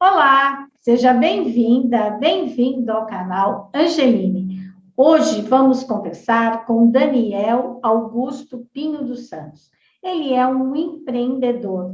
Olá, seja bem-vinda, bem-vindo ao canal Angeline. Hoje vamos conversar com Daniel Augusto Pinho dos Santos. Ele é um empreendedor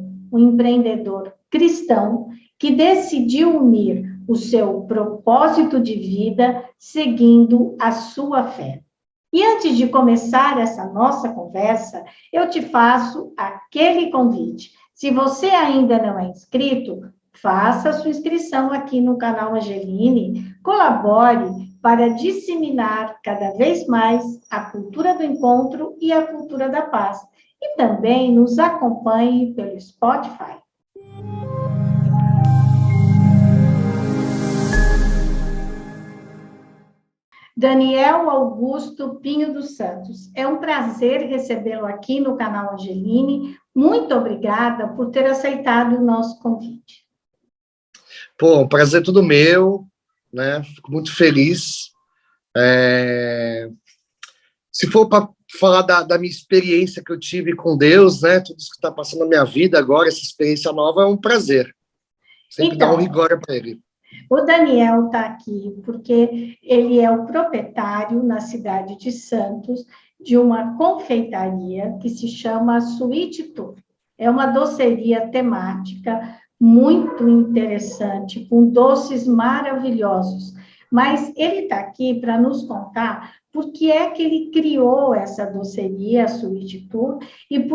cristão que decidiu unir o seu propósito de vida seguindo a sua fé. E antes de começar essa nossa conversa, eu te faço aquele convite. Se você ainda não é inscrito, faça sua inscrição aqui no canal Angeline, colabore para disseminar cada vez mais a cultura do encontro e a cultura da paz. E também nos acompanhe pelo Spotify. Daniel Augusto Pinho dos Santos, é um prazer recebê-lo aqui no canal Angeline. Muito obrigada por ter aceitado o nosso convite. Pô, o prazer é todo meu, né? Fico muito feliz. Se for para falar da minha experiência que eu tive com Deus, né? Tudo isso que está passando na minha vida agora, essa experiência nova, é um prazer. Sempre dá honra e glória para ele. O Daniel está aqui porque ele é o proprietário, na cidade de Santos, de uma confeitaria que se chama Sweet Tour. É uma doceria temática muito interessante, com doces maravilhosos. Mas ele está aqui para nos contar por que é que ele criou essa doceria, a Sweet Tour, e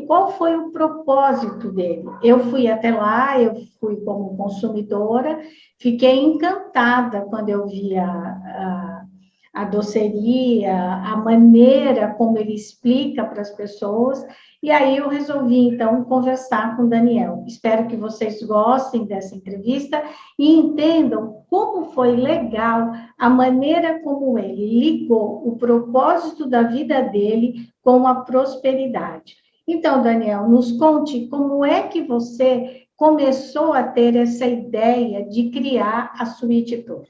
qual foi o propósito dele. Eu fui até lá, eu fui como consumidora, fiquei encantada quando eu vi a doceria, a maneira como ele explica para as pessoas, e aí eu resolvi, então, conversar com o Daniel. Espero que vocês gostem dessa entrevista e entendam como foi legal a maneira como ele ligou o propósito da vida dele com a prosperidade. Então, Daniel, nos conte como é que você começou a ter essa ideia de criar a Sweet Tour.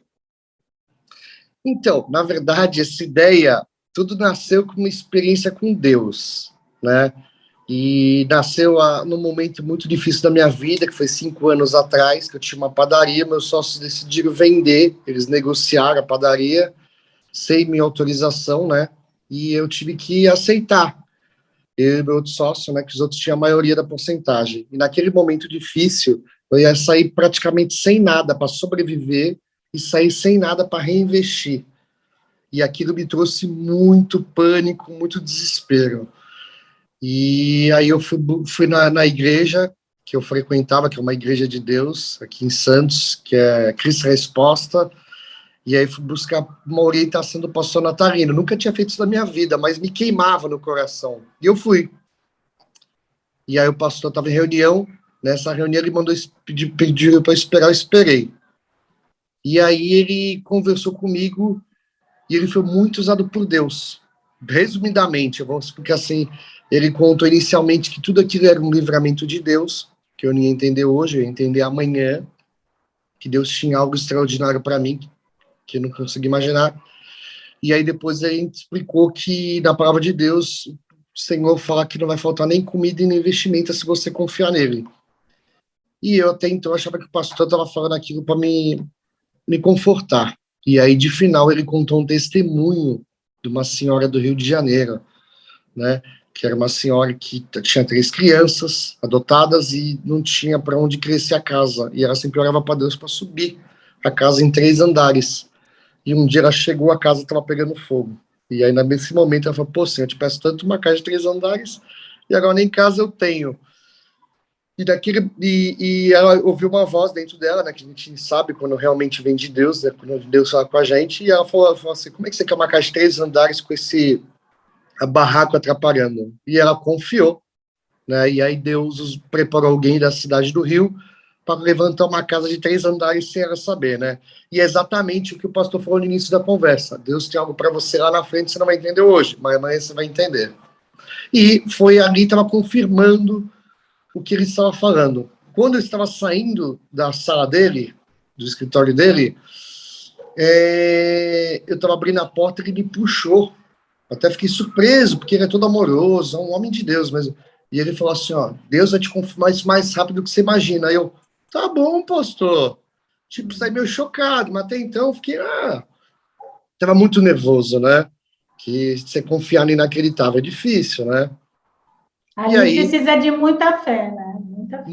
Então, na verdade, essa ideia, tudo nasceu com uma experiência com Deus, né? E nasceu num momento muito difícil da minha vida, que foi 5 anos atrás, que eu tinha uma padaria, meus sócios decidiram vender, eles negociaram a padaria, sem minha autorização, né? E eu tive que aceitar. Eu e meu outro sócio, né? Que os outros tinham a maioria da porcentagem. E naquele momento difícil, eu ia sair praticamente sem nada para sobreviver e sair sem nada para reinvestir. E aquilo me trouxe muito pânico, muito desespero. E aí eu fui na igreja que eu frequentava, que é uma igreja de Deus, aqui em Santos, que é Cristo Resposta, e aí fui buscar uma orientação do pastor Natalino. Nunca tinha feito isso na minha vida, mas me queimava no coração. E eu fui. E aí o pastor estava em reunião, nessa reunião ele mandou pediu para eu esperar, eu esperei. E aí ele conversou comigo e ele foi muito usado por Deus. Resumidamente, eu vou explicar assim, ele contou inicialmente que tudo aquilo era um livramento de Deus, que eu não ia entender hoje, eu ia entender amanhã, que Deus tinha algo extraordinário para mim, que eu não consigo imaginar. E aí depois ele explicou que na palavra de Deus, o Senhor fala que não vai faltar nem comida e nem investimento se você confiar nele. E eu até então achava que o pastor estava falando aquilo para me confortar. E aí, de final, ele contou um testemunho de uma senhora do Rio de Janeiro, né? Que era uma senhora que tinha 3 crianças adotadas e não tinha para onde crescer a casa. E ela sempre orava para Deus para subir a casa em 3 andares. E um dia ela chegou, a casa estava pegando fogo. E aí, nesse momento, ela falou: pô, Senhor, eu te peço tanto uma casa de 3 andares e agora nem casa eu tenho. E ela ouviu uma voz dentro dela, né, que a gente sabe quando realmente vem de Deus, né, quando Deus fala com a gente, e ela falou assim: como é que você quer uma casa de 3 andares com esse barraco atrapalhando? E ela confiou, né, e aí Deus preparou alguém da cidade do Rio para levantar uma casa de 3 andares sem ela saber, né? E é exatamente o que o pastor falou no início da conversa: Deus tem algo para você lá na frente, você não vai entender hoje, mas amanhã você vai entender. E foi ali, estava confirmando o que ele estava falando. Quando eu estava saindo da sala dele, do escritório dele, eu estava abrindo a porta e ele me puxou. Até fiquei surpreso, porque ele é todo amoroso, é um homem de Deus mesmo. E ele falou assim: ó, Deus vai te confirmar isso mais rápido do que você imagina. Aí eu, Tá bom, pastor. Tipo, saí meio chocado, mas até então eu fiquei, tava muito nervoso, né? Que você confiar no inacreditável é difícil, né? E Ali aí, precisa de muita fé, né? Muita fé.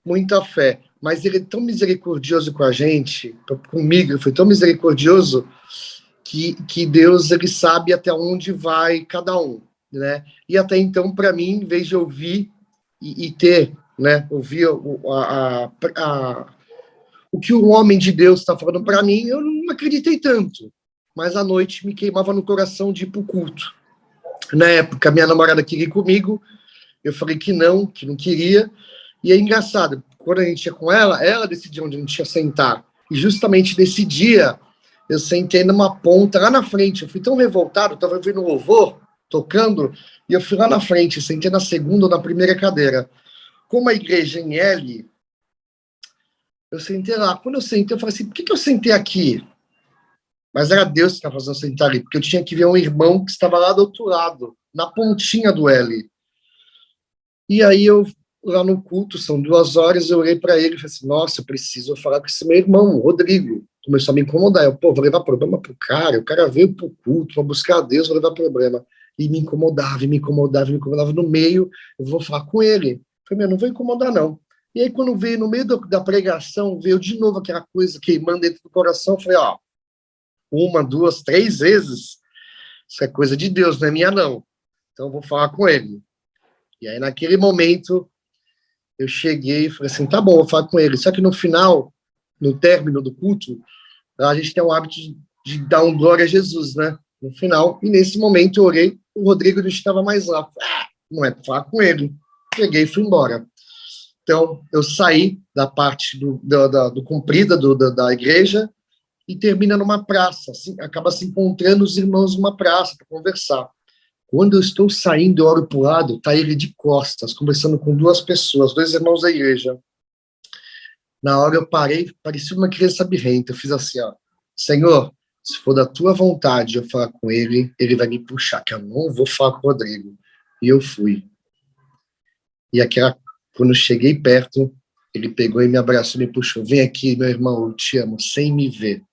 muita fé. Mas ele é tão misericordioso com a gente, comigo, ele foi tão misericordioso que Deus, ele sabe até onde vai cada um, né? E até então, para mim, em vez de ouvir e ter, né, ouvir o que o homem de Deus está falando para mim, eu não acreditei tanto. Mas à noite me queimava no coração de ir para o culto. Na época, minha namorada queria ir comigo, eu falei que não queria. E é engraçado, quando a gente ia com ela decidiu onde a gente ia sentar. E justamente nesse dia, eu sentei numa ponta lá na frente. Eu fui tão revoltado, estava ouvindo louvor, tocando, e eu fui lá na frente, sentei na segunda ou na primeira cadeira. Como a igreja em L, eu sentei lá. Quando eu sentei, eu falei assim, por que eu sentei aqui? Mas era Deus que estava fazendo eu sentar ali, porque eu tinha que ver um irmão que estava lá do outro lado, na pontinha do L. E aí eu, lá no culto, são 2 horas, eu olhei para ele e falei assim, nossa, eu preciso falar com esse meu irmão, Rodrigo. Começou a me incomodar. Eu, vou levar problema pro cara, o cara veio pro culto, para buscar a Deus, vou levar problema. E me incomodava, me incomodava, me incomodava. No meio, eu vou falar com ele. Eu falei, não vou incomodar, não. E aí, quando veio no meio da pregação, veio de novo aquela coisa queimando dentro do coração. Eu falei, 1, 2, 3 vezes, isso é coisa de Deus, não é minha, não. Então, eu vou falar com ele. E aí, naquele momento, eu cheguei e falei assim, tá bom, vou falar com ele. Só que no final, no término do culto, a gente tem o hábito de dar um glória a Jesus, né? No final. E nesse momento eu orei, o Rodrigo não estava mais lá. Não é para falar com ele. Peguei e fui embora. Então, eu saí da parte do comprida da igreja e termina numa praça. Assim, acaba se encontrando os irmãos numa praça para conversar. Quando eu estou saindo, eu olho para o lado, está ele de costas, conversando com 2 pessoas, 2 irmãos da igreja. Na hora eu parei, parecia uma criança birrenta. Eu fiz assim, Senhor, se for da tua vontade eu falar com ele, ele vai me puxar, que eu não vou falar com o Rodrigo. E eu fui. E quando eu cheguei perto, ele pegou e me abraçou e me puxou. Vem aqui, meu irmão, eu te amo, sem me ver.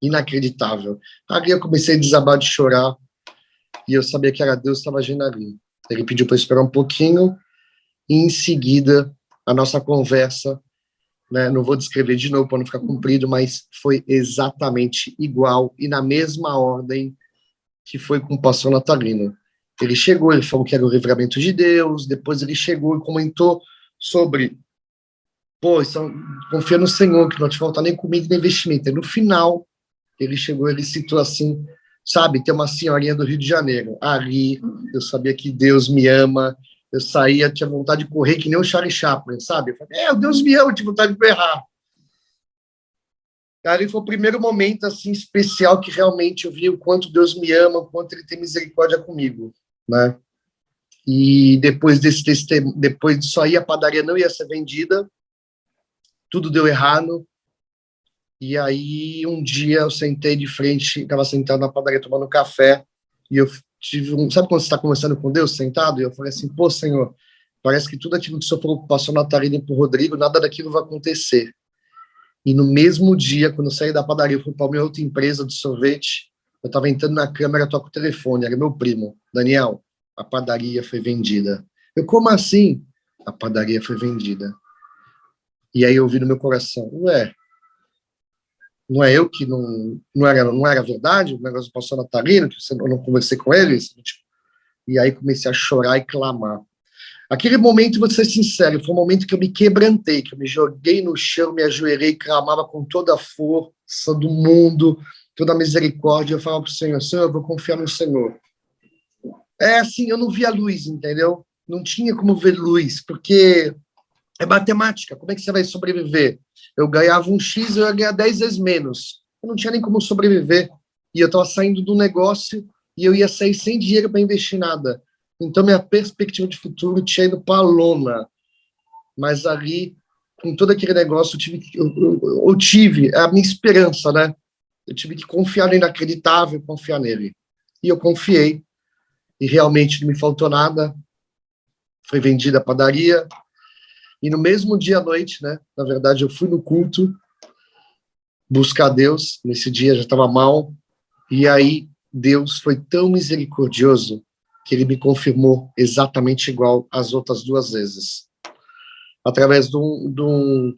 Inacreditável. Ali eu comecei a desabar de chorar e eu sabia que era Deus que estava agindo ali. Ele pediu para eu esperar um pouquinho e em seguida a nossa conversa, né, não vou descrever de novo para não ficar comprido, mas foi exatamente igual e na mesma ordem que foi com o pastor Natalino. Ele chegou, ele falou que era o livramento de Deus, depois ele chegou e comentou sobre, confia no Senhor, que não te falta nem comida nem investimento. E no final, ele chegou, ele citou assim, sabe, tem uma senhorinha do Rio de Janeiro, ali eu sabia que Deus me ama, eu saía, tinha vontade de correr que nem o Charlie Chaplin, sabe? Eu falei, o Deus me ama, eu tinha vontade de berrar. Ali foi o primeiro momento, assim, especial que realmente eu vi o quanto Deus me ama, o quanto Ele tem misericórdia comigo, né? E depois depois disso aí, a padaria não ia ser vendida, tudo deu errado, e aí um dia eu sentei de frente, estava sentado na padaria tomando café, e eu tive sabe quando você está conversando com Deus, sentado? E eu falei assim, pô, Senhor, parece que tudo aquilo que o Senhor passou na Natalina para o Rodrigo, nada daquilo vai acontecer. E no mesmo dia, quando eu saí da padaria, eu fui para a minha outra empresa de sorvete, eu estava entrando na câmera, toco o telefone, era meu primo, Daniel, a padaria foi vendida. Eu, como assim? A padaria foi vendida. E aí eu vi no meu coração, ué, não é eu que não era verdade, o negócio do pastor Natalino, que eu não conversei com eles? E aí comecei a chorar e clamar. Aquele momento, vou ser sincero, foi um momento que eu me quebrantei, que eu me joguei no chão, me ajoelhei e clamava com toda a força do mundo, toda a misericórdia. Eu falava para o Senhor, Senhor, eu vou confiar no Senhor. É assim, eu não via luz, entendeu? Não tinha como ver luz, porque é matemática. Como é que você vai sobreviver? Eu ganhava um X, eu ia ganhar 10 vezes menos. Eu não tinha nem como sobreviver. E eu estava saindo do negócio e eu ia sair sem dinheiro para investir nada. Então, minha perspectiva de futuro tinha ido para a lona. Mas ali, com todo aquele negócio, eu tive a minha esperança, né? Eu tive que confiar no inacreditável, confiar nele. E eu confiei. E realmente não me faltou nada. Foi vendida a padaria. E no mesmo dia à noite, né? Na verdade, eu fui no culto buscar Deus. Nesse dia já estava mal. E aí, Deus foi tão misericordioso que ele me confirmou exatamente igual às outras 2 vezes. Através de um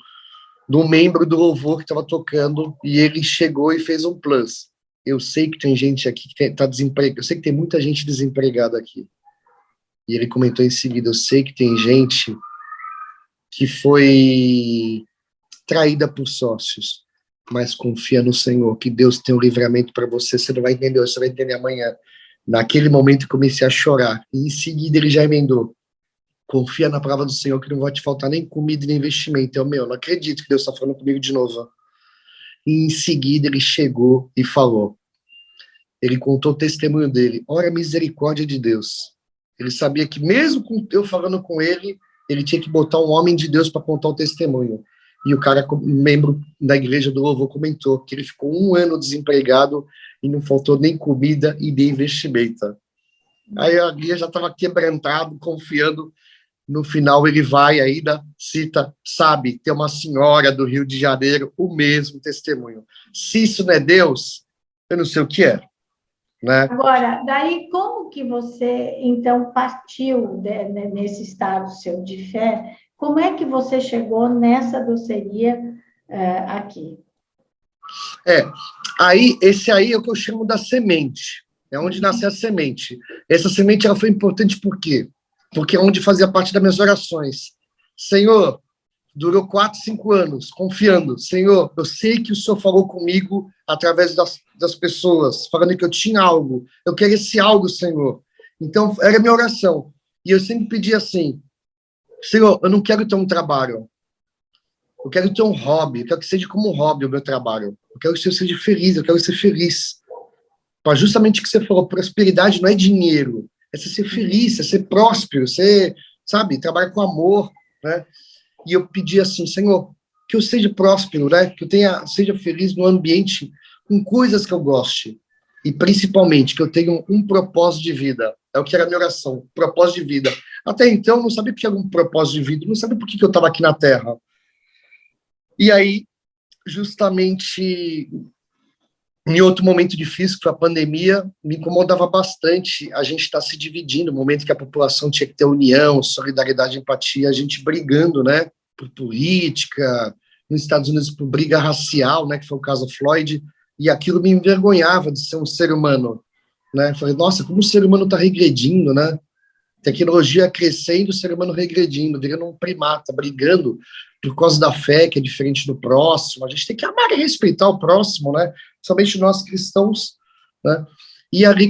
membro do louvor que estava tocando, e ele chegou e fez um plus. Eu sei que tem gente aqui que está desempregada, eu sei que tem muita gente desempregada aqui. E ele comentou em seguida, eu sei que tem gente que foi traída por sócios, mas confia no Senhor, que Deus tem um livramento para você, você não vai entender hoje, você vai entender amanhã. Naquele momento eu comecei a chorar, e em seguida ele já emendou. Confia na palavra do Senhor, que não vai te faltar nem comida nem investimento. Eu, não acredito que Deus está falando comigo de novo. E em seguida ele chegou e falou. Ele contou o testemunho dele. Ora, a misericórdia de Deus. Ele sabia que mesmo com eu falando com ele, ele tinha que botar um homem de Deus para contar o testemunho. E o cara, membro da igreja do louvor, comentou que ele ficou 1 ano desempregado e não faltou nem comida e nem investimento. Aí a guia já estava quebrantado, confiando. No final ele vai ainda, cita, sabe, tem uma senhora do Rio de Janeiro, o mesmo testemunho. Se isso não é Deus, eu não sei o que é. Né? Agora, daí como que você, então, partiu nesse estado seu de fé? Como é que você chegou nessa doceria aqui? Esse aí é o que eu chamo da semente. É onde nasce a semente. Essa semente ela foi importante por quê? Porque é onde fazia parte das minhas orações. Senhor, durou 4, 5 anos, confiando. Senhor, eu sei que o Senhor falou comigo através das pessoas, falando que eu tinha algo. Eu quero esse algo, Senhor. Então, era a minha oração. E eu sempre pedia assim, Senhor, eu não quero ter um trabalho. Eu quero ter um hobby. Eu quero que seja como um hobby o meu trabalho. Eu quero que eu seja feliz. Eu quero ser feliz. Para justamente o que você falou, prosperidade não é dinheiro. É ser feliz, é ser próspero, ser, sabe, trabalhar com amor, né? E eu pedi assim, Senhor, que eu seja próspero, né? Que eu seja feliz no ambiente com coisas que eu goste. E principalmente que eu tenha um propósito de vida. É o que era a minha oração, propósito de vida. Até então, eu não sabia o que era um propósito de vida, não sabia por que eu estava aqui na Terra. E aí, justamente, em outro momento difícil, que foi a pandemia, me incomodava bastante a gente estar se dividindo, no momento que a população tinha que ter união, solidariedade, empatia, a gente brigando, né, por política, nos Estados Unidos por briga racial, né, que foi o caso Floyd, e aquilo me envergonhava de ser um ser humano, né, falei, nossa, como o ser humano está regredindo, né, tecnologia crescendo, o ser humano regredindo, virando um primata, brigando por causa da fé, que é diferente do próximo. A gente tem que amar e respeitar o próximo, né? Somente nós cristãos, né? E ali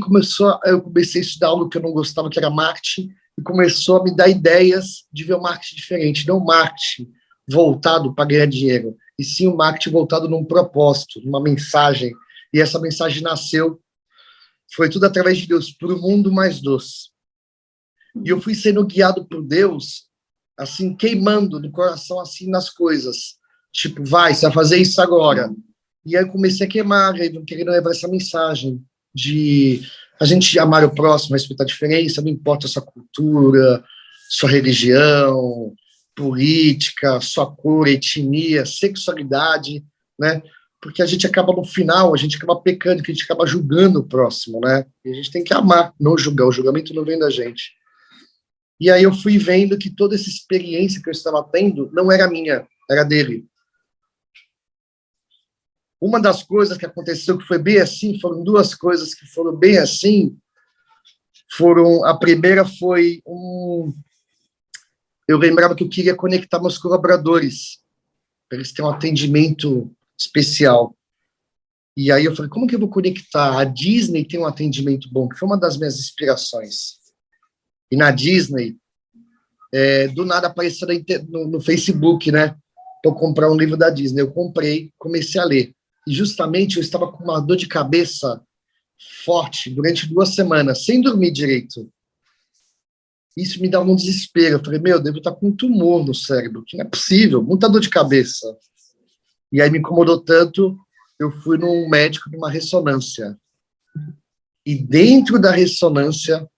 eu comecei a estudar algo que eu não gostava, que era marketing, e começou a me dar ideias de ver o marketing diferente, não marketing voltado para ganhar dinheiro, e sim o marketing voltado num propósito, numa mensagem. E essa mensagem nasceu, foi tudo através de Deus, para o mundo mais doce. E eu fui sendo guiado por Deus, assim, queimando no coração, assim, nas coisas. Tipo, você vai fazer isso agora. E aí eu comecei a queimar, querendo levar essa mensagem de a gente amar o próximo, respeitar a diferença, não importa a sua cultura, sua religião, política, sua cor, etnia, sexualidade, né? Porque a gente acaba, no final, a gente acaba pecando, que a gente acaba julgando o próximo, né? E a gente tem que amar, não julgar. O julgamento não vem da gente. E aí eu fui vendo que toda essa experiência que eu estava tendo não era minha, era dele. Uma das coisas que aconteceu que foi bem assim, foram 2 coisas que foram bem assim, a primeira foi eu lembrava que eu queria conectar meus colaboradores, para eles terem um atendimento especial. E aí eu falei, como que eu vou conectar? A Disney tem um atendimento bom, que foi uma das minhas inspirações. E na Disney, do nada apareceu no Facebook, né? Para eu comprar um livro da Disney. Eu comprei, comecei a ler. E justamente eu estava com uma dor de cabeça forte durante 2 semanas, sem dormir direito. Isso me dava um desespero. Eu falei, eu devo estar com um tumor no cérebro, que não é possível, muita dor de cabeça. E aí me incomodou tanto, eu fui num médico numa ressonância. E dentro da ressonância,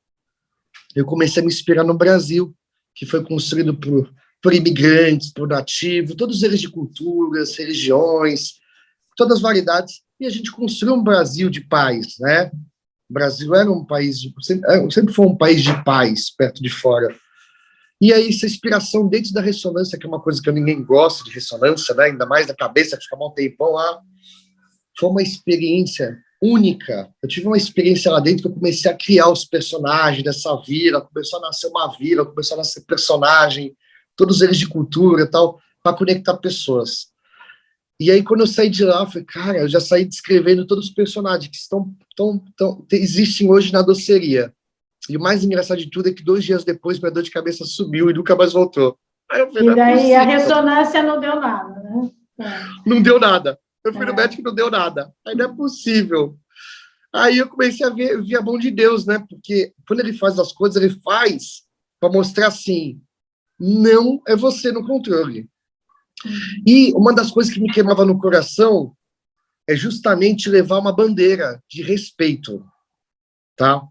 eu comecei a me inspirar no Brasil, que foi construído por por imigrantes, por nativos, todos eles de culturas, religiões, todas as variedades, e a gente construiu um Brasil de paz, né? O Brasil era um país, sempre foi um país de paz, perto de fora. E aí, essa inspiração dentro da ressonância, que é uma coisa que ninguém gosta de ressonância, né? Ainda mais da cabeça, que fica um tempão lá, foi uma experiência única. Eu tive uma experiência lá dentro que eu comecei a criar os personagens dessa vila, começou a nascer uma vila, começou a nascer personagem, todos eles de cultura e tal, para conectar pessoas. E aí, quando eu saí de lá, eu falei, cara, eu já saí descrevendo todos os personagens que existem hoje na doceria. E o mais engraçado de tudo é que 2 dias depois, minha dor de cabeça subiu e nunca mais voltou. Aí eu falei, e daí a ressonância não deu nada, né? Não deu nada. Eu fui no médico e não deu nada. Aí não é possível. Aí eu comecei a ver a mão de Deus, né? Porque quando ele faz as coisas, ele faz para mostrar assim, não é você no controle. E uma das coisas que me queimava no coração é justamente levar uma bandeira de respeito, tá?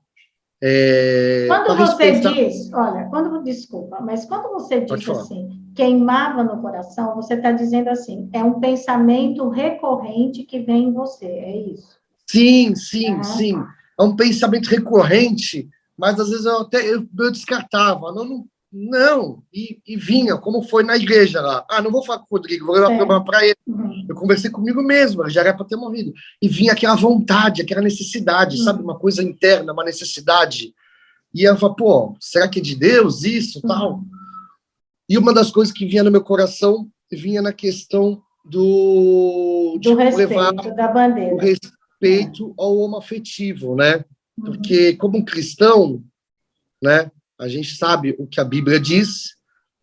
Quando você diz, olha, desculpa, mas quando você diz assim, queimava no coração, você está dizendo assim, é um pensamento recorrente que vem em você, é isso? Sim. É um pensamento recorrente, mas às vezes eu descartava, não, e vinha, como foi na igreja lá. Não vou falar com o Rodrigo, vou levar problema para ele. Eu conversei comigo mesmo, já era para ter morrido. E vinha aquela vontade, aquela necessidade, sabe? Uma coisa interna, uma necessidade. E eu falava, pô, será que é de Deus isso, tal? E uma das coisas que vinha no meu coração, vinha na questão do respeito, levar da bandeira. O respeito ao homoafetivo, né? Porque, como um cristão, né, a gente sabe o que a Bíblia diz,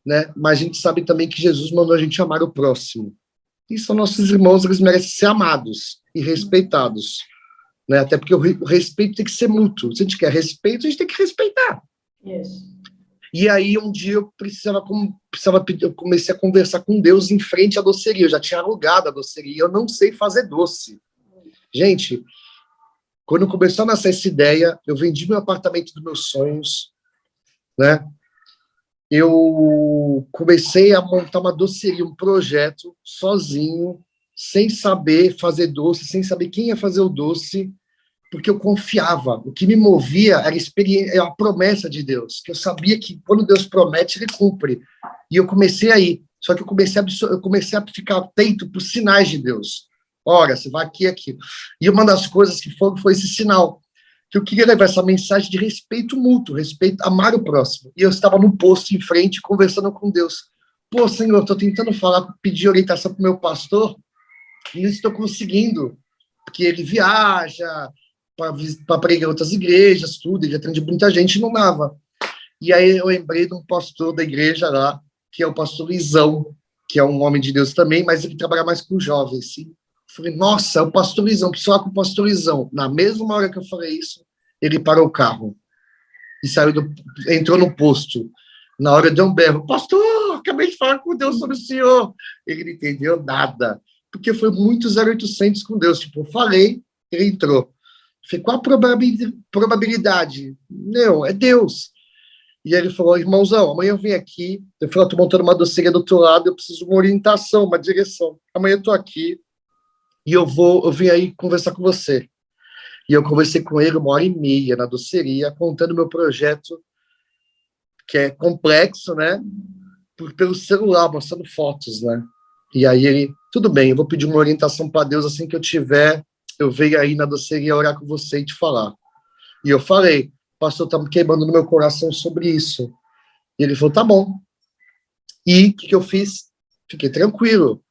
né, mas a gente sabe também que Jesus mandou a gente amar o próximo. E são nossos irmãos, eles merecem ser amados e respeitados. Né? Até porque o respeito tem que ser mútuo. Se a gente quer respeito, a gente tem que respeitar. Isso. E aí, um dia, eu comecei a conversar com Deus em frente à doceria. Eu já tinha alugado a doceria, eu não sei fazer doce. Gente, quando começou a nascer essa ideia, eu vendi meu apartamento dos meus sonhos, né? Eu comecei a montar uma doceria, um projeto, sozinho, sem saber fazer doce, sem saber quem ia fazer o doce, porque eu confiava. O que me movia era a promessa de Deus, que eu sabia que quando Deus promete, ele cumpre. E eu comecei aí. Só que eu comecei a ficar atento para os sinais de Deus. Ora, você vai aqui, aqui. E uma das coisas que foi esse sinal, que eu queria levar essa mensagem de respeito mútuo, respeito, amar o próximo. E eu estava no posto em frente, conversando com Deus. Pô, Senhor, estou tentando pedir orientação para o meu pastor, e não estou conseguindo, porque ele viaja para pregar em outras igrejas, tudo, ele atende muita gente e não dava. E aí eu lembrei de um pastor da igreja lá, que é o pastor Luizão, que é um homem de Deus também, mas ele trabalha mais com jovens, sim. Falei, nossa, é o pastor Luizão, preciso falar com o pastor Luizão. Na mesma hora que eu falei isso, ele parou o carro e entrou no posto. Na hora deu um berro, pastor, acabei de falar com Deus sobre o senhor. Ele não entendeu nada, porque foi muito 0800 com Deus. Tipo, eu falei, ele entrou. Falei, qual a probabilidade? Não, é Deus. E aí ele falou, irmãozão, amanhã eu venho aqui. Eu falei, estou montando uma doceria do outro lado, eu preciso de uma orientação, uma direção. Amanhã eu estou aqui e eu vim aí conversar com você. E eu conversei com ele 1h30 na doceria, contando meu projeto, que é complexo, né? Pelo celular, mostrando fotos, né? E aí ele, tudo bem, eu vou pedir uma orientação para Deus assim que eu venho aí na doceria orar com você e te falar. E eu falei, pastor, tá me queimando no meu coração sobre isso. E ele falou, tá bom. E o que eu fiz? Fiquei tranquilo.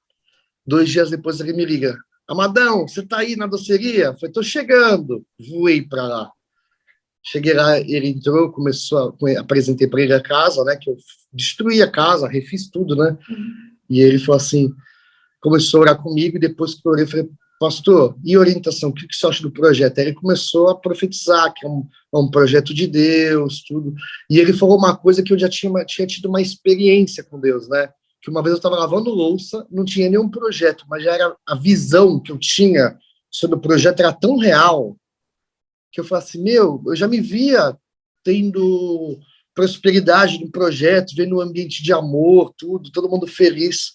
2 dias depois ele me liga, Amadão, você tá aí na doceria? Eu falei, tô chegando. Voei para lá. Cheguei lá, ele entrou, apresentei para ele a casa, né, que eu destruí a casa, refiz tudo, né, e ele falou assim, começou a orar comigo, e depois que eu orei, eu falei, pastor, e orientação, o que você acha do projeto? Aí ele começou a profetizar, que é um projeto de Deus, tudo, e ele falou uma coisa que eu já tinha tido uma experiência com Deus, né, que uma vez eu estava lavando louça, não tinha nenhum projeto, mas já era a visão que eu tinha sobre o projeto era tão real, que eu falei assim, eu já me via tendo prosperidade no projeto, vendo um ambiente de amor, tudo, todo mundo feliz,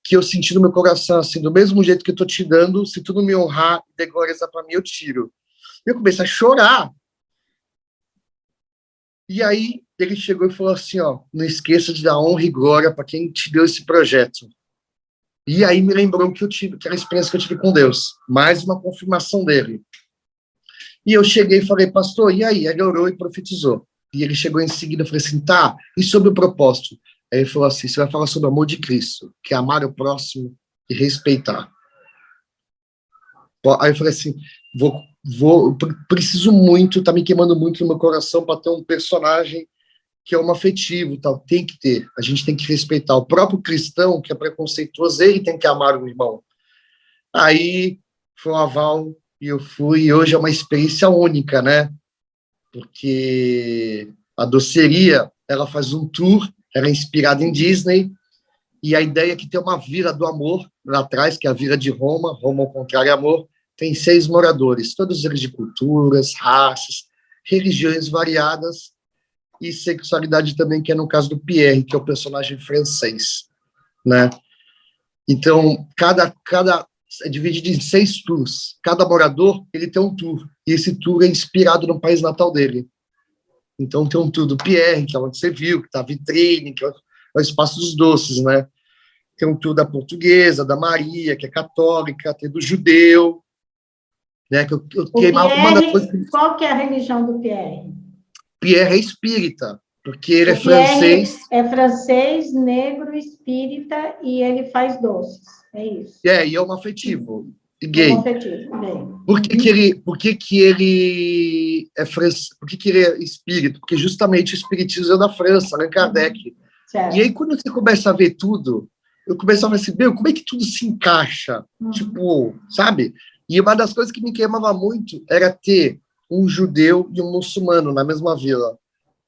que eu senti no meu coração, assim, do mesmo jeito que eu tô te dando, se tu não me honrar, der glórias para mim, eu tiro. E eu comecei a chorar. E aí ele chegou e falou assim, ó, não esqueça de dar honra e glória para quem te deu esse projeto. E aí me lembrou que eu tive, aquela experiência que eu tive com Deus, mais uma confirmação dele. E eu cheguei e falei, pastor, e aí? Ele orou e profetizou. E ele chegou em seguida e falou assim, tá, e sobre o propósito? Aí ele falou assim, você vai falar sobre o amor de Cristo, que é amar o próximo e respeitar. Aí eu falei assim, preciso muito, tá me queimando muito no meu coração para ter um personagem que é um afetivo, tal, tem que ter, a gente tem que respeitar. O próprio cristão, que é preconceituoso, ele tem que amar o irmão. Aí foi um aval, e eu fui, e hoje é uma experiência única, né? Porque a doceria, ela faz um tour, ela é inspirada em Disney, e a ideia é que tem uma vila do amor lá atrás, que é a vila de Roma, Roma ao contrário, amor, tem 6 moradores, todos eles de culturas, raças, religiões variadas, e sexualidade também, que é no caso do Pierre, que é o personagem francês, né? Então, cada é dividido em 6 tours. Cada morador, ele tem um tour, e esse tour é inspirado no país natal dele. Então, tem um tour do Pierre, que é onde você viu, que tá a vitrine, que é o espaço dos doces, né? Tem um tour da portuguesa, da Maria, que é católica, tem do judeu, né? Que eu queimava uma das coisas. Qual que é a religião do Pierre? Pierre é espírita, porque ele é francês. francês. É francês, negro, espírita, e ele faz doces, é isso. E é homoafetivo, e gay. Homoafetivo, bem. Por que ele é francês? Por que ele é espírito? Porque justamente o espiritismo é da França, Allan Kardec. Certo. E aí, quando você começa a ver tudo, eu começava a assim, meu, como é que tudo se encaixa? Tipo, sabe? E uma das coisas que me queimava muito era ter um judeu e um muçulmano na mesma vila.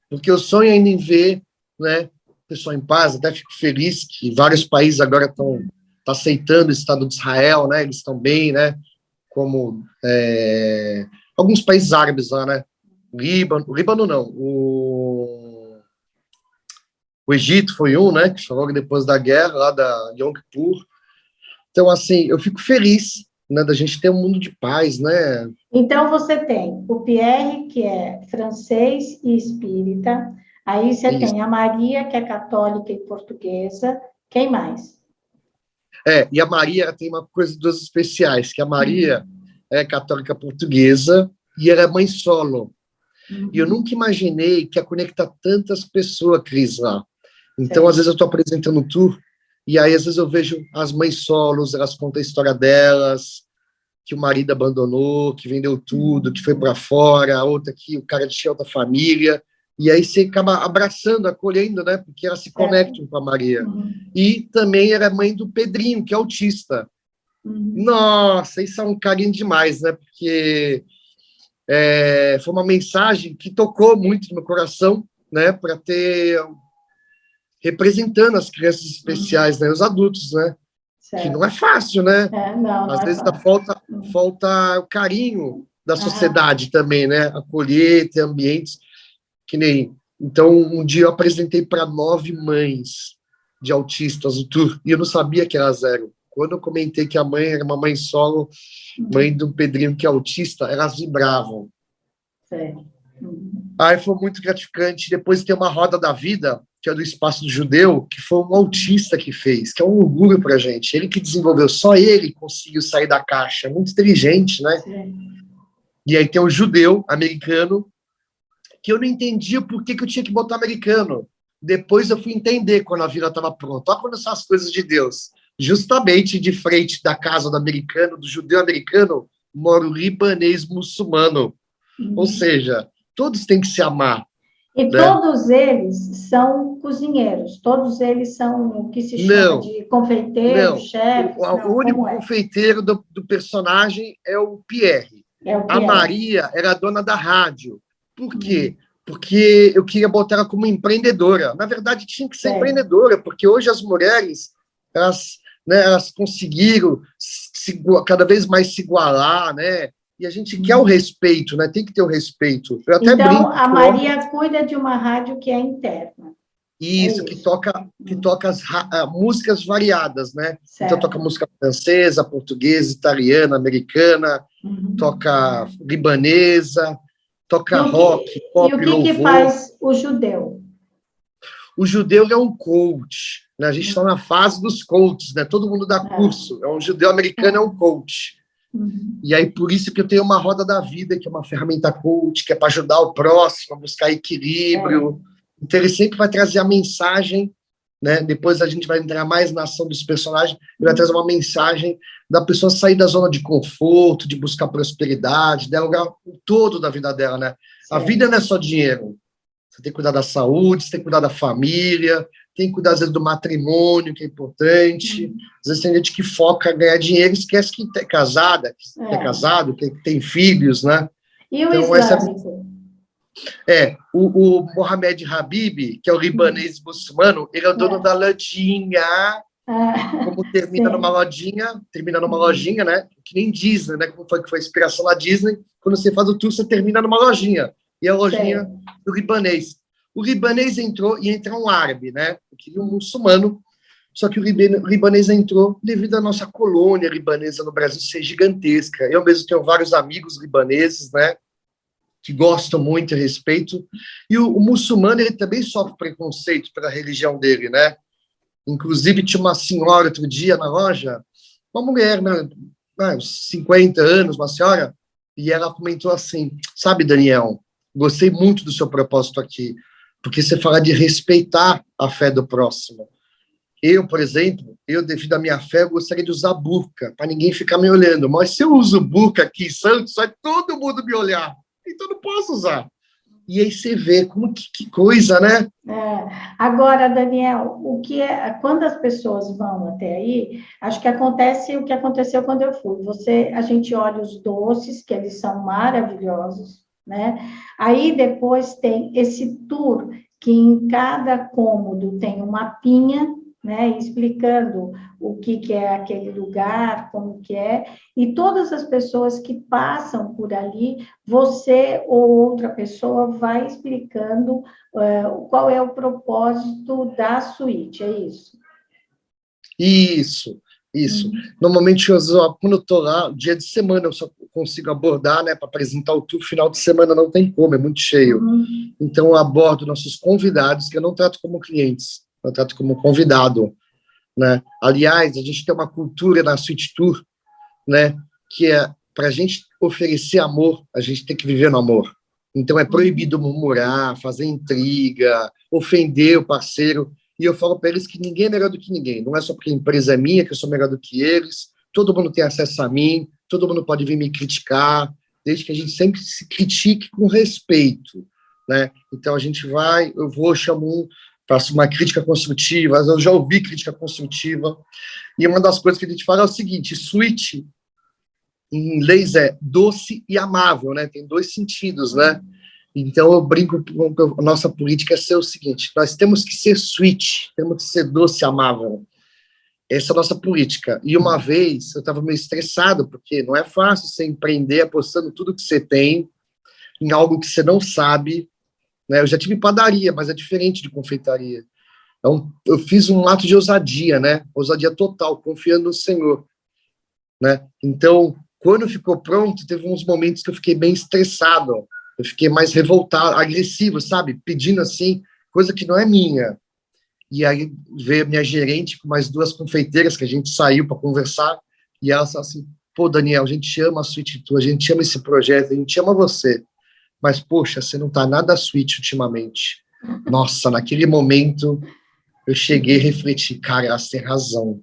Porque eu sonho ainda em ver, né, pessoal em paz, até fico feliz que vários países agora estão aceitando o Estado de Israel, né, eles estão bem, né, como alguns países árabes lá, né, Líbano não, o Egito foi um, né, que foi logo depois da guerra, lá da Yom Kippur. Então, assim, eu fico feliz, né, da gente ter um mundo de paz, né. Então, você tem o Pierre, que é francês e espírita, aí você tem a Maria, que é católica e portuguesa, quem mais? E a Maria tem uma coisa duas especiais, que a Maria é católica portuguesa e ela é mãe solo. E eu nunca imaginei que ia conectar tantas pessoas, Cris, lá. Então, às vezes eu estou apresentando um tour, e aí às vezes eu vejo as mães solos, elas contam a história delas, que o marido abandonou, que vendeu tudo, que foi para fora, a outra que o cara tinha outra família, e aí você acaba abraçando, acolhendo, né, porque elas se conectam com a Maria. E também era mãe do Pedrinho, que é autista. Nossa, isso é um carinho demais, né, porque foi uma mensagem que tocou muito no meu coração, né, para ter representando as crianças especiais, né, os adultos, né, que não é fácil, né? Às vezes falta o carinho da sociedade também, né? Acolher, ter ambientes que nem... Então, um dia eu apresentei para 9 mães de autistas o tour, e eu não sabia que elas eram. Quando eu comentei que a mãe era uma mãe solo, mãe do Pedrinho que é autista, elas vibravam. Aí foi muito gratificante. Depois tem uma roda da vida, que é do Espaço do Judeu, que foi um autista que fez, que é um orgulho para a gente. Ele que desenvolveu, só ele conseguiu sair da caixa. Muito inteligente, né? E aí tem um judeu americano, que eu não entendia por que eu tinha que botar americano. Depois eu fui entender quando a vila estava pronta. Olha quando são as coisas de Deus. Justamente de frente da casa do americano, do judeu americano, mora o libanês muçulmano. Ou seja, todos têm que se amar. E todos eles são cozinheiros, todos eles são o que se chama de confeiteiro, chefe. O único confeiteiro do personagem é o Pierre. A Maria era a dona da rádio. Por quê? Porque eu queria botar ela como empreendedora. Na verdade, tinha que ser empreendedora, porque hoje as mulheres, elas conseguiram cada vez mais se igualar, né? E a gente quer o respeito, né? Tem que ter o respeito. Eu até Então, brinco a Maria cuida de uma rádio que é interna. isso, que toca músicas variadas, né? Certo. Então toca música francesa, portuguesa, italiana, americana, toca libanesa, toca rock, pop, e o que louvor. Faz o judeu? O judeu é um coach, né? A gente está na fase dos coaches, né? Todo mundo dá curso. É um judeu americano, é um coach. E aí, por isso que eu tenho uma roda da vida, que é uma ferramenta coach, que é para ajudar o próximo a buscar equilíbrio. Então, ele sempre vai trazer a mensagem, né? Depois a gente vai entrar mais na ação dos personagens, ele vai trazer uma mensagem da pessoa sair da zona de conforto, de buscar prosperidade, dialogar o todo da vida dela, né? A vida não é só dinheiro. Você tem que cuidar da saúde, você tem que cuidar da família, tem que cuidar, às vezes, do matrimônio, que é importante. Às vezes tem gente que foca em ganhar dinheiro e esquece que é casada, que é casado, que tem filhos, né? E o islâmico? O Mohamed Habib, que é o libanês muçulmano, ele é o dono da lojinha. Como termina numa lojinha, né? Que nem Disney, né? Como foi que foi a inspiração da Disney? Quando você faz o tour, você termina numa lojinha. E a lojinha do libanês. O libanês entrou e entra um árabe, né? Eu queria um muçulmano, só que o libanês entrou devido à nossa colônia libanesa no Brasil ser gigantesca. Eu mesmo tenho vários amigos libaneses, né? Que gostam muito a respeito. E o muçulmano, ele também sofre preconceito pela religião dele, né? Inclusive, tinha uma senhora outro dia na loja, uma mulher, né? Uns 50 anos, uma senhora, e ela comentou assim, sabe, Daniel, gostei muito do seu propósito aqui, porque você fala de respeitar a fé do próximo. Eu, por exemplo, devido à minha fé, eu gostaria de usar burca, para ninguém ficar me olhando. Mas se eu uso burca aqui em Santos, vai todo mundo me olhar. Então, eu não posso usar. E aí você vê como que coisa, né? Agora, Daniel, quando as pessoas vão até aí, acho que acontece o que aconteceu quando eu fui. A gente olha os doces, que eles são maravilhosos, né? Aí depois tem esse tour, que em cada cômodo tem um mapinha, né, explicando o que é aquele lugar, como que é, e todas as pessoas que passam por ali, você ou outra pessoa vai explicando qual é o propósito da suíte, é isso? Isso. Normalmente, quando eu estou lá, dia de semana eu só consigo abordar, né, para apresentar o tour, final de semana não tem como, é muito cheio. Então, eu abordo nossos convidados, que eu não trato como clientes, eu trato como convidado, né? Aliás, a gente tem uma cultura na Suite Tour, né, que é para a gente oferecer amor, a gente tem que viver no amor. Então, é proibido murmurar, fazer intriga, ofender o parceiro. E eu falo para eles que ninguém é melhor do que ninguém. Não é só porque a empresa é minha que eu sou melhor do que eles. Todo mundo tem acesso a mim, todo mundo pode vir me criticar, desde que a gente sempre se critique com respeito, né? Então, a gente chamo faço uma crítica construtiva, eu já ouvi crítica construtiva, e uma das coisas que a gente fala é o seguinte: sweet, em inglês, é doce e amável, né? Tem dois sentidos, né? Então, eu brinco com a nossa política é ser o seguinte: nós temos que ser sweet, temos que ser doce e amável. Essa é a nossa política. E uma vez, eu estava meio estressado, porque não é fácil você empreender apostando tudo que você tem em algo que você não sabe, né? Eu já tive padaria, mas é diferente de confeitaria. Então, eu fiz um ato de ousadia, né? Ousadia total, confiando no Senhor, né? Então, quando ficou pronto, teve uns momentos que eu fiquei bem estressado, eu fiquei mais revoltado, agressivo, sabe? Pedindo assim, coisa que não é minha. E aí veio minha gerente com mais duas confeiteiras que a gente saiu para conversar, e ela falou assim: pô, Daniel, a gente ama a Suite Tour, a gente ama esse projeto, a gente ama você, mas, poxa, você não tá nada sweet ultimamente. Nossa, naquele momento, eu cheguei e refleti, cara, ela tem razão.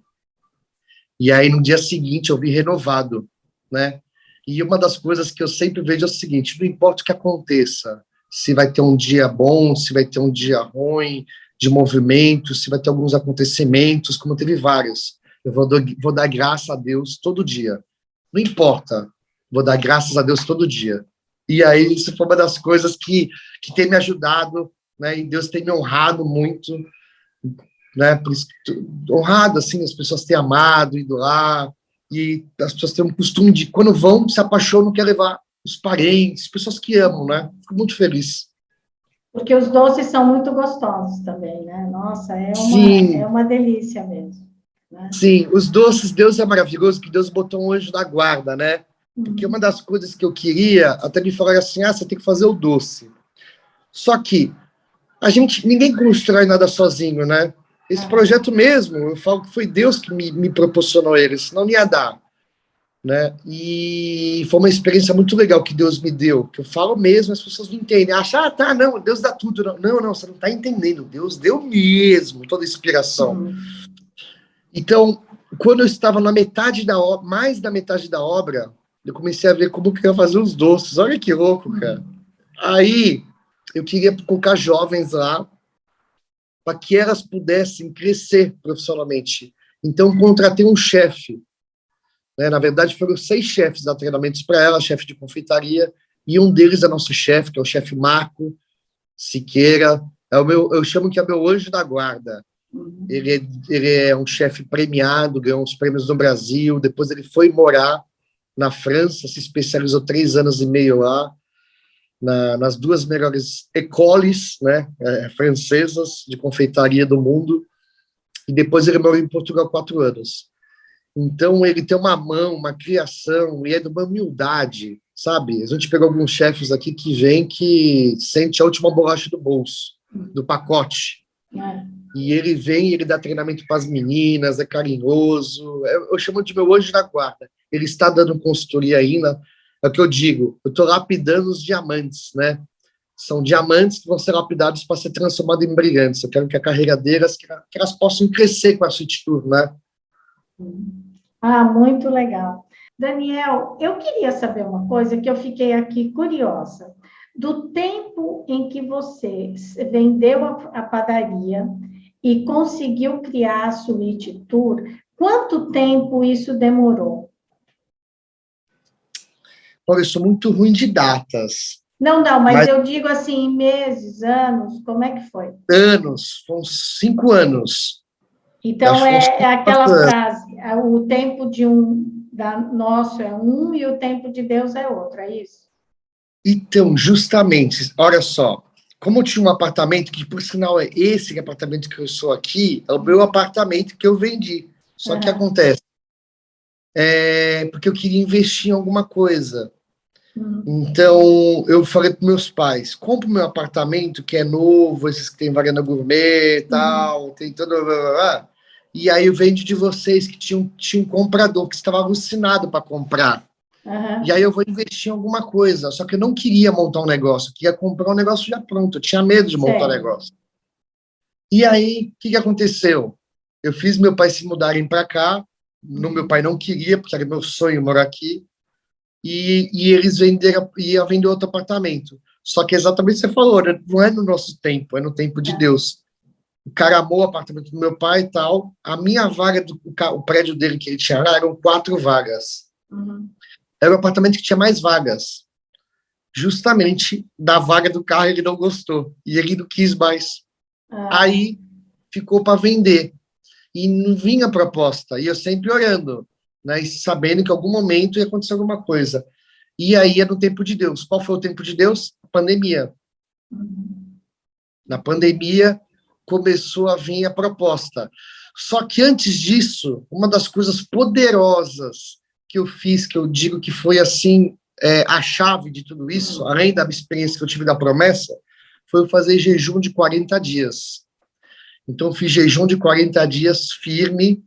E aí, no dia seguinte, eu vi renovado, né? E uma das coisas que eu sempre vejo é o seguinte: não importa o que aconteça, se vai ter um dia bom, se vai ter um dia ruim, de movimento, se vai ter alguns acontecimentos, como teve vários. Eu vou dar graças a Deus todo dia. Não importa, vou dar graças a Deus todo dia. E aí, isso foi uma das coisas que tem me ajudado, né? E Deus tem me honrado muito, né? Por isso, honrado, assim, as pessoas têm amado, ido lá. E as pessoas têm um costume de, quando vão, se apaixonam, quer levar os parentes, pessoas que amam, né? Fico muito feliz. Porque os doces são muito gostosos também, né? Nossa, é Sim, uma delícia mesmo, né? sim, os doces, Deus é maravilhoso, que Deus botou um anjo da guarda, né? Porque uma Uhum. das coisas que eu queria, até me falaram assim, você tem que fazer o doce. Só que ninguém constrói nada sozinho, né? Esse Aham. projeto mesmo, eu falo que foi Deus que me proporcionou ele, senão não ia dar, né? E foi uma experiência muito legal que Deus me deu, que eu falo mesmo, as pessoas não entendem. Acham, tá, não, Deus dá tudo. Não, não, você não tá entendendo. Deus deu mesmo toda a inspiração. Uhum. Então, quando eu estava na metade da obra, mais da metade da obra, eu comecei a ver como que eu ia fazer os doces. Olha que louco, cara. Uhum. Aí, eu queria colocar jovens lá para que elas pudessem crescer profissionalmente. Então, contratei um chefe. Né? Na verdade, foram 6 chefes da treinamentos para ela, chefe de confeitaria, e um deles é nosso chefe, que é o chefe Marco Siqueira. Eu chamo que é meu anjo da guarda. Uhum. Ele é um chefe premiado, ganhou uns prêmios no Brasil, depois ele foi morar na França, se especializou 3 anos e meio lá, nas 2 melhores écoles, né, francesas de confeitaria do mundo, e depois ele morou em Portugal 4 anos. Então ele tem uma mão, uma criação, e é de uma humildade, sabe? A gente pegou alguns chefes aqui que vêm que sente a última bolacha do bolso, do pacote. É. E ele vem, ele dá treinamento para as meninas, é carinhoso. Eu chamo de meu anjo da guarda. Ele está dando consultoria ainda. É o que eu digo, eu estou lapidando os diamantes, né? São diamantes que vão ser lapidados para ser transformados em brilhantes. Eu quero que a carreira delas, que elas possam crescer com a Sweet Tour, né? Ah, muito legal. Daniel, eu queria saber uma coisa que eu fiquei aqui curiosa. Do tempo em que você vendeu a padaria e conseguiu criar a Sweet Tour, quanto tempo isso demorou? Olha, eu sou muito ruim de datas, Não, não, mas mas eu digo assim, meses, anos, como é que foi? anos, foram 5 anos. Eu acho Então, que foram uns é 5 aquela anos. frase, o tempo de nosso é um e o tempo de Deus é outro, é isso? Então, justamente, olha só, como eu tinha um apartamento, que por sinal é esse apartamento que eu sou aqui, é o meu apartamento que eu vendi. Só que Aham. acontece, porque eu queria investir em alguma coisa. Uhum. Então, eu falei para meus pais, compra o meu apartamento, que é novo, esses que tem varanda gourmet e Uhum. tal, tem todo... Blá, blá, blá. E aí eu vendo de vocês que tinha um comprador que estava alucinado para comprar. E aí Aham. eu vou investir em alguma coisa. Só que eu não queria montar um negócio, eu queria comprar um negócio já pronto. Eu tinha medo de montar um Sei. negócio. E aí, o que aconteceu? Eu fiz meu pai se mudarem para cá. No meu pai Uhum. não queria, porque era meu sonho morar aqui. E eles iam vender outro apartamento. Só que exatamente o que você falou, né? Não é no nosso tempo, é no tempo de É. Deus. O cara amou o apartamento do meu pai e tal. A minha vaga, o prédio dele que ele tinha lá, eram 4 vagas. Uhum. Era o apartamento que tinha mais vagas. Justamente da vaga do carro ele não gostou e ele não quis mais. Ah, Aí ficou para vender e não vinha proposta e eu sempre orando, né, e sabendo que em algum momento ia acontecer alguma coisa. E aí é no tempo de Deus. Qual foi o tempo de Deus? A pandemia. uhum. Na pandemia começou a vir a proposta. Só que antes disso, uma das coisas poderosas que eu fiz, que eu digo que foi assim a chave de tudo isso, além da experiência que eu tive da promessa, foi eu fazer jejum de 40 dias. Então, eu fiz jejum de 40 dias firme,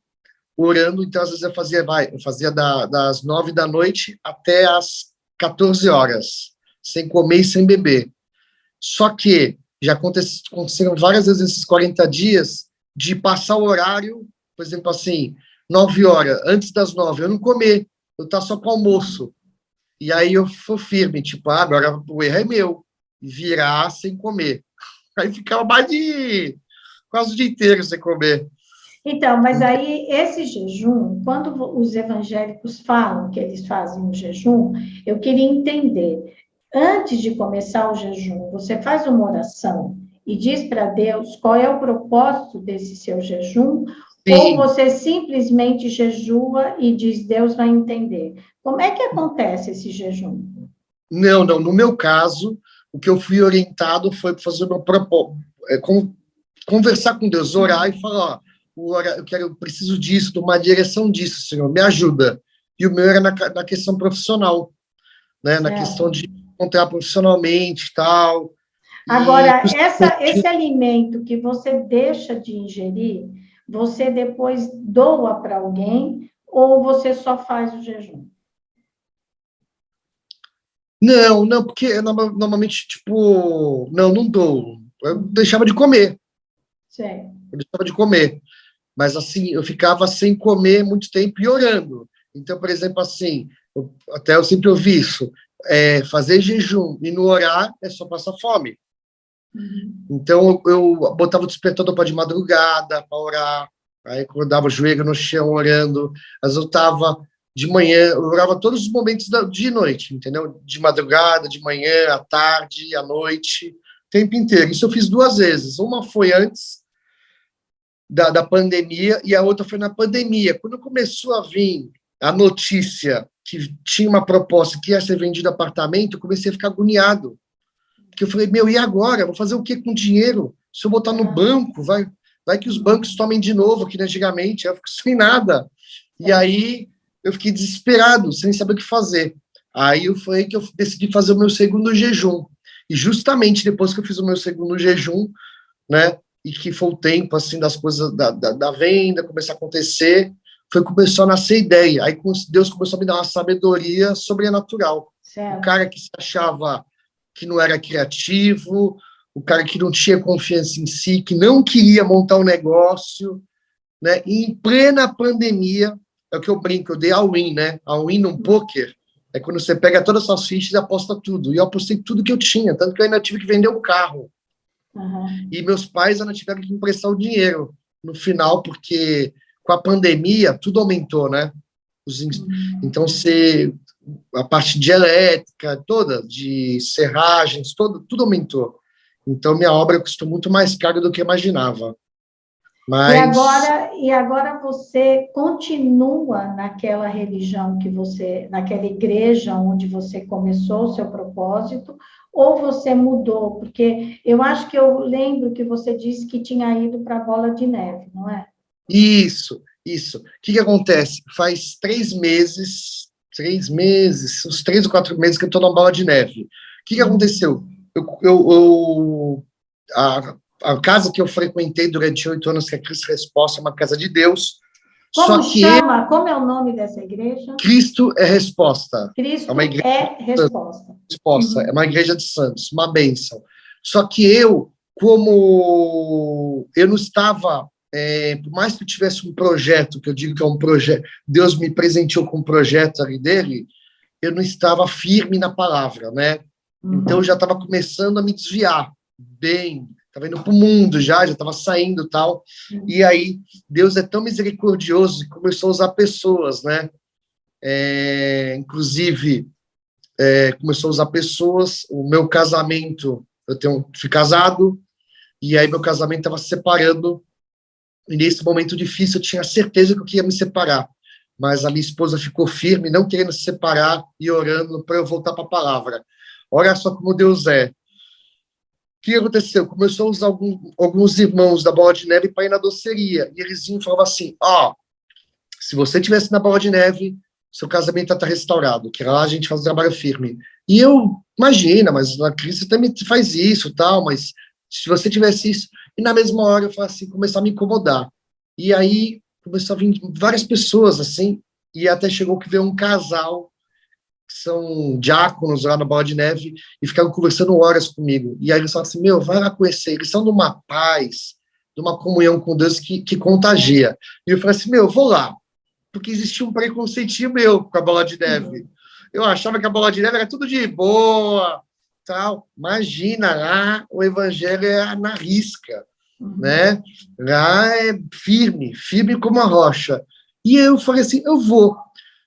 orando. Então, às vezes eu fazia das 9 da noite até as 14 horas, sem comer e sem beber. Só que já aconteceram várias vezes esses 40 dias de passar o horário, por exemplo, assim, 9 horas, antes das 9, eu não comer, eu estar só com almoço. E aí eu fui firme, tipo, agora o erro é meu, virar sem comer. Aí ficava mais de quase o dia inteiro sem comer. Então, mas aí esse jejum, quando os evangélicos falam que eles fazem o jejum, eu queria entender. Antes de começar o jejum, você faz uma oração e diz para Deus qual é o propósito desse seu jejum, Ou Sim. você simplesmente jejua e diz, Deus vai entender? Como é que acontece esse jejum? Não, não. No meu caso, o que eu fui orientado foi fazer uma proposta, conversar com Deus, orar e falar, ó, eu preciso disso, de uma direção disso, Senhor, me ajuda. E o meu era na questão profissional, né? Na questão Certo. de encontrar profissionalmente e tal. E Agora, esse alimento que você deixa de ingerir, você depois doa para alguém ou você só faz o jejum? não, não, porque normalmente, tipo, não dou. Eu deixava de comer, Certo. eu deixava de comer. Mas, assim, eu ficava sem comer muito tempo e orando. Então, por exemplo, assim, até eu sempre ouvi isso, fazer jejum e não orar é só passar fome. Uhum. Então, eu botava o despertador para de madrugada, para orar, aí acordava o joelho no chão orando, mas eu estava de manhã, eu orava todos os momentos de noite, entendeu? De madrugada, de manhã, à tarde, à noite, o tempo inteiro. Isso eu fiz 2 vezes. Uma foi antes da pandemia e a outra foi na pandemia. Quando começou a vir a notícia que tinha uma proposta que ia ser vendido apartamento, eu comecei a ficar agoniado. Porque eu falei, meu, e agora? Vou fazer o que com dinheiro? Se eu botar no banco, vai que os bancos tomem de novo, que antigamente eu fico sem nada. E aí eu fiquei desesperado, sem saber o que fazer. Aí foi que eu decidi fazer o meu segundo jejum. E justamente depois que eu fiz o meu segundo jejum, né, e que foi o tempo, assim, das coisas, da venda começar a acontecer, foi que começou a nascer ideia. Aí Deus começou a me dar uma sabedoria sobrenatural. O Certo. cara que se achava que não era criativo, o cara que não tinha confiança em si, que não queria montar um negócio, né? E em plena pandemia, é o que eu brinco, eu dei all-in, né? All-in num poker é quando você pega todas as suas fichas e aposta tudo. E eu apostei tudo que eu tinha, tanto que eu ainda tive que vender o carro. Uhum. E meus pais ainda tiveram que emprestar o dinheiro no final, porque com a pandemia tudo aumentou, né? Então, você, a parte de elétrica, toda, de serragens, tudo aumentou. Então, minha obra custou muito mais caro do que eu imaginava. Mas, E agora você continua naquela religião que você, naquela igreja onde você começou o seu propósito, ou você mudou? Porque eu acho que eu lembro que você disse que tinha ido para a Bola de Neve, não é? isso. O que acontece? Faz 3 meses, uns 3 ou 4 meses que eu estou na Bola de Neve. O que aconteceu? Eu, a casa que eu frequentei durante 8 anos, que é Cristo Resposta, é uma casa de Deus, Como só que chama? Como é o nome dessa igreja? Cristo é resposta. É uma Cristo igreja é resposta. de resposta, é uma igreja de santos, uma bênção. Só que eu, como eu não estava, por mais que eu tivesse um projeto, que eu digo que é um projeto, Deus me presenteou com um projeto ali dele, eu não estava firme na palavra, né? Então eu já estava começando a me desviar, bem, estava indo para o mundo já estava saindo tal. E aí Deus é tão misericordioso que começou a usar pessoas, né? Inclusive começou a usar pessoas. O meu casamento, fui casado e aí meu casamento estava se separando. E nesse momento difícil eu tinha certeza que eu queria me separar, mas a minha esposa ficou firme, não querendo se separar e orando para eu voltar para a palavra. Olha só como Deus é. O que aconteceu? Começou a usar alguns irmãos da Bola de Neve para ir na doceria. E eles iam e falavam assim: se você tivesse na Bola de Neve, seu casamento está restaurado, que lá a gente faz um trabalho firme. E eu, imagina, mas a Cristo também faz isso, tal, mas se você tivesse isso, e na mesma hora eu faço assim, começar a me incomodar. E aí começou a vir várias pessoas, assim, e até chegou que veio um casal, que são diáconos lá na Bola de Neve, e ficaram conversando horas comigo. E aí eles falaram assim, meu, vai lá conhecer, eles são de uma paz, de uma comunhão com Deus que contagia. E eu falei assim, meu, eu vou lá, porque existia um preconceitinho meu com a Bola de Neve. Eu achava que a Bola de Neve era tudo de boa, tal. Imagina, lá o evangelho é na risca, né? Lá é firme, firme como a rocha. E eu falei assim, eu vou.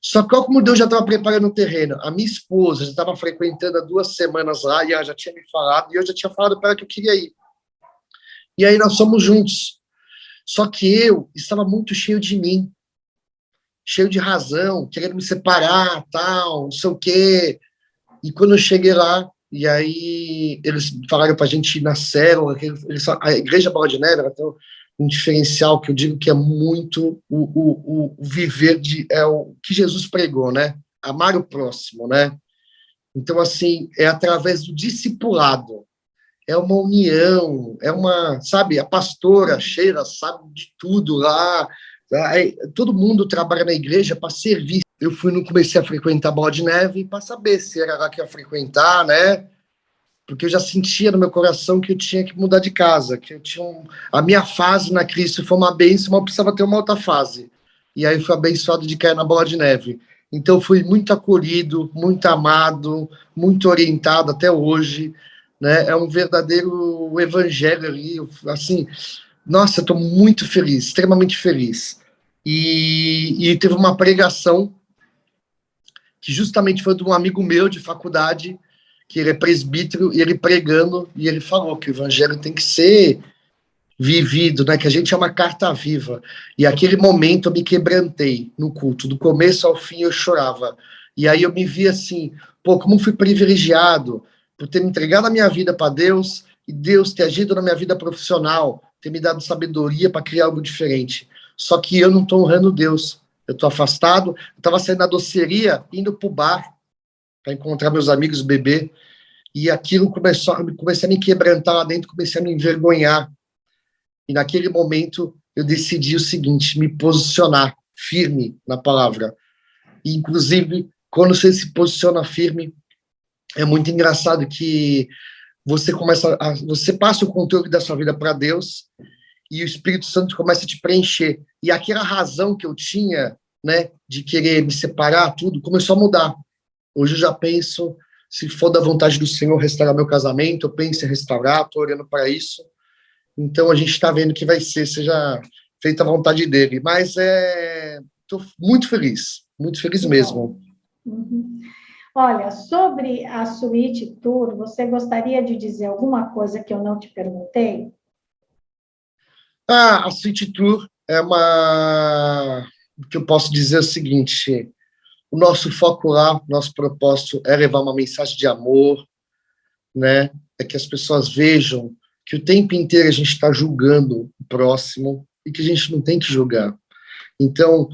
Só que como Deus já estava preparando o terreno, a minha esposa já estava frequentando há 2 semanas lá, e ela já tinha me falado, e eu já tinha falado para ela que eu queria ir. E aí nós fomos juntos. Só que eu estava muito cheio de mim, cheio de razão, querendo me separar, tal, não sei o quê. E quando eu cheguei lá, e aí eles falaram para a gente ir na célula, a Igreja Bola de Neve, ela tem um diferencial que eu digo que é muito o viver, é o que Jesus pregou, né? Amar o próximo, né? Então, assim, é através do discipulado, é uma união, é uma, sabe, a pastora Sheila sabe de tudo lá, todo mundo trabalha na igreja para servir. Eu comecei a frequentar a Bola de Neve para saber se era lá que ia frequentar, né? Porque eu já sentia no meu coração que eu tinha que mudar de casa, que eu tinha a minha fase na Cristo foi uma bênção, mas eu precisava ter uma outra fase. E aí fui abençoado de cair na Bola de Neve. Então fui muito acolhido, muito amado, muito orientado até hoje, né? É um verdadeiro evangelho ali, assim, nossa, eu estou muito feliz, extremamente feliz. E teve uma pregação que justamente foi de um amigo meu de faculdade, que ele é presbítero, e ele pregando, e ele falou que o evangelho tem que ser vivido, né? Que a gente é uma carta viva. E aquele momento eu me quebrantei no culto, do começo ao fim eu chorava. E aí eu me vi assim, pô, como fui privilegiado por ter me entregado a minha vida para Deus e Deus ter agido na minha vida profissional, ter me dado sabedoria para criar algo diferente. Só que eu não estou honrando Deus. Eu estou afastado. Eu estava saindo da doceria, indo para o bar para encontrar meus amigos, beber. E aquilo comecei a me quebrantar lá dentro, comecei a me envergonhar. E naquele momento eu decidi o seguinte, me posicionar firme na palavra. E, inclusive, quando você se posiciona firme, é muito engraçado que você passa o controle da sua vida para Deus e o Espírito Santo começa a te preencher. E aquela razão que eu tinha, né, de querer me separar, tudo, começou a mudar. Hoje eu já penso, se for da vontade do Senhor restaurar meu casamento, eu penso em restaurar, estou orando para isso. Então a gente está vendo que vai ser, seja feita a vontade dele. Mas estou muito feliz mesmo. Uhum. Olha, sobre a Suíte Tour, você gostaria de dizer alguma coisa que eu não te perguntei? A City Tour é uma... O que eu posso dizer é o seguinte, o nosso foco lá, nosso propósito é levar uma mensagem de amor, né? É que as pessoas vejam que o tempo inteiro a gente está julgando o próximo e que a gente não tem que julgar. Então,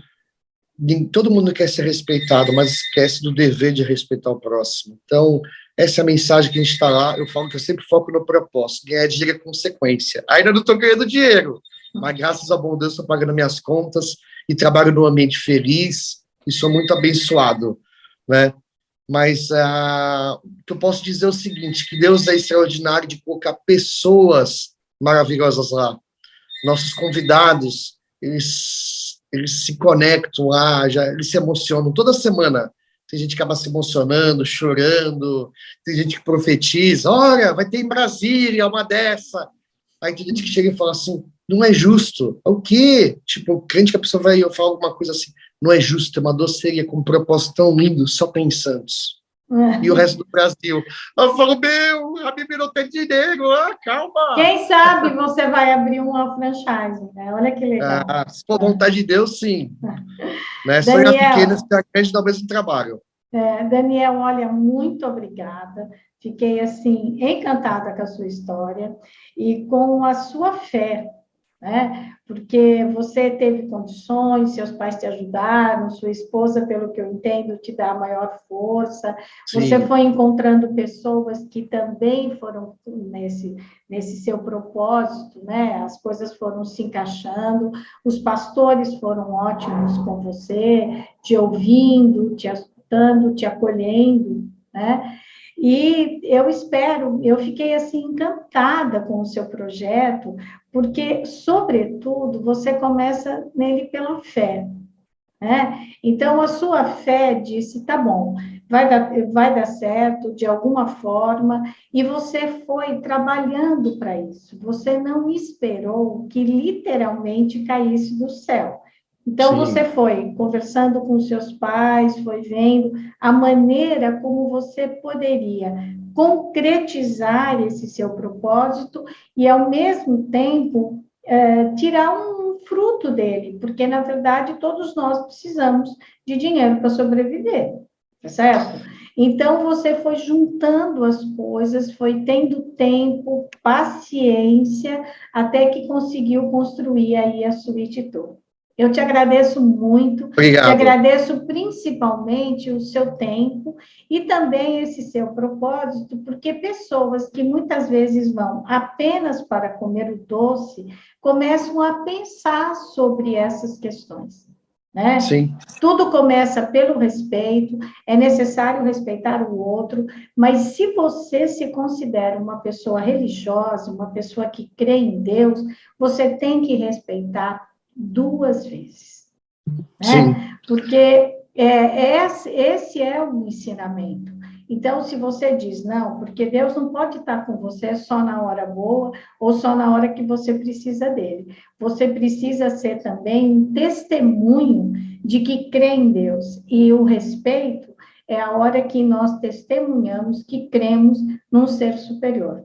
todo mundo quer ser respeitado, mas esquece do dever de respeitar o próximo. Então, essa é a mensagem que a gente está lá. Eu falo que eu sempre foco no propósito. Ganhar dinheiro é consequência. Ainda não estou ganhando dinheiro, mas graças ao bom Deus estou pagando minhas contas e trabalho num ambiente feliz e sou muito abençoado, né? Mas o que eu posso dizer é o seguinte, que Deus é extraordinário de colocar pessoas maravilhosas lá. Nossos convidados, eles se conectam lá, eles se emocionam toda semana. Tem gente que acaba se emocionando, chorando, tem gente que profetiza, olha, vai ter em Brasília uma dessa. Aí tem gente que chega e fala assim, não é justo. O quê? Tipo, crente que a pessoa vai falar alguma coisa assim, não é justo, é uma doceria com um propósito tão lindo, só tem em Santos. E o resto do Brasil. Eu falo, a Bibi não tem dinheiro, calma. Quem sabe você vai abrir uma franchise, né? Olha que legal. Se for vontade de Deus, sim. Né? Sonhar Daniel, pequeno, se acredita ao mesmo trabalho. Daniel, olha, muito obrigada. Fiquei, assim, encantada com a sua história e com a sua fé, né? Porque você teve condições, seus pais te ajudaram, sua esposa, pelo que eu entendo, te dá maior força. Você Sim. foi encontrando pessoas que também foram nesse seu propósito, né? As coisas foram se encaixando, os pastores foram ótimos com você, te ouvindo, te escutando, te acolhendo, né? E eu fiquei assim encantada com o seu projeto, porque, sobretudo, você começa nele pela fé, né? Então, a sua fé disse, tá bom, vai dar certo de alguma forma, e você foi trabalhando para isso. Você não esperou que literalmente caísse do céu. Então, você foi conversando com seus pais, foi vendo a maneira como você poderia concretizar esse seu propósito e, ao mesmo tempo, tirar um fruto dele, porque, na verdade, todos nós precisamos de dinheiro para sobreviver, tá certo? Então, você foi juntando as coisas, foi tendo tempo, paciência, até que conseguiu construir aí a Suíte Tour. Eu te agradeço muito, te Obrigado. agradeço principalmente o seu tempo e também esse seu propósito, porque pessoas que muitas vezes vão apenas para comer o doce, começam a pensar sobre essas questões, né? Sim. Tudo começa pelo respeito, é necessário respeitar o outro, mas se você se considera uma pessoa religiosa, uma pessoa que crê em Deus, você tem que respeitar duas vezes, Sim. né? Porque esse é o ensinamento. Então, se você diz não, porque Deus não pode estar com você só na hora boa ou só na hora que você precisa dele. Você precisa ser também um testemunho de que crê em Deus. E o respeito é a hora que nós testemunhamos que cremos num ser superior.